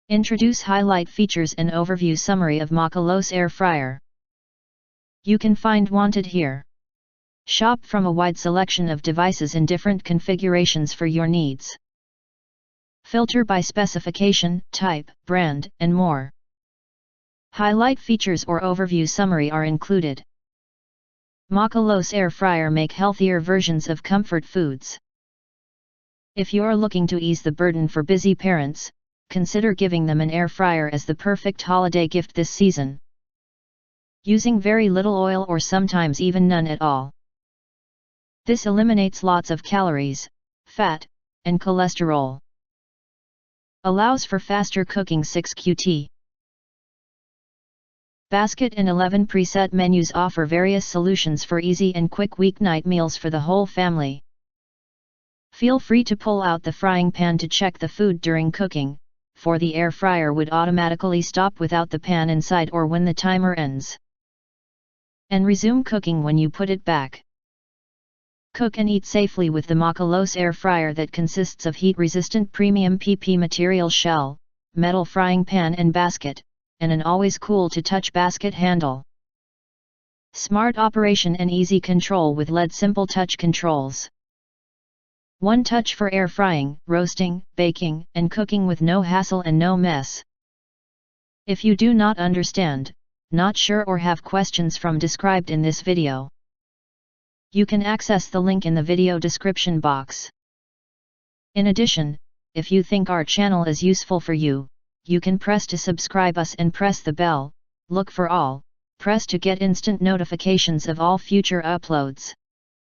Introduce highlight features and overview summary of Makoloce Air Fryer. You can find wanted here. Shop from a wide selection of devices in different configurations for your needs. Filter by specification, type, brand, and more. Highlight features or overview summary are included. Makoloce Air Fryer make healthier versions of comfort foods. If you are looking to ease the burden for busy parents, consider giving them an air fryer as the perfect holiday gift this season. Using very little oil or sometimes even none at all. This eliminates lots of calories, fat, and cholesterol. Allows for faster cooking 6qt. Basket and 11 preset menus offer various solutions for easy and quick weeknight meals for the whole family. Feel free to pull out the frying pan to check the food during cooking, for the air fryer would automatically stop without the pan inside or when the timer ends. And resume cooking when you put it back. Cook and eat safely with the Makoloce Air Fryer that consists of heat-resistant premium PP material shell, metal frying pan and basket, and an always cool-to-touch basket handle. Smart operation and easy control with LED simple touch controls. One touch for air frying, roasting, baking, and cooking with no hassle and no mess. If you do not understand, not sure or have questions from described in this video, you can access the link in the video description box. In addition, if you think our channel is useful for you, you can press to subscribe us and press the bell, look for all, press to get instant notifications of all future uploads.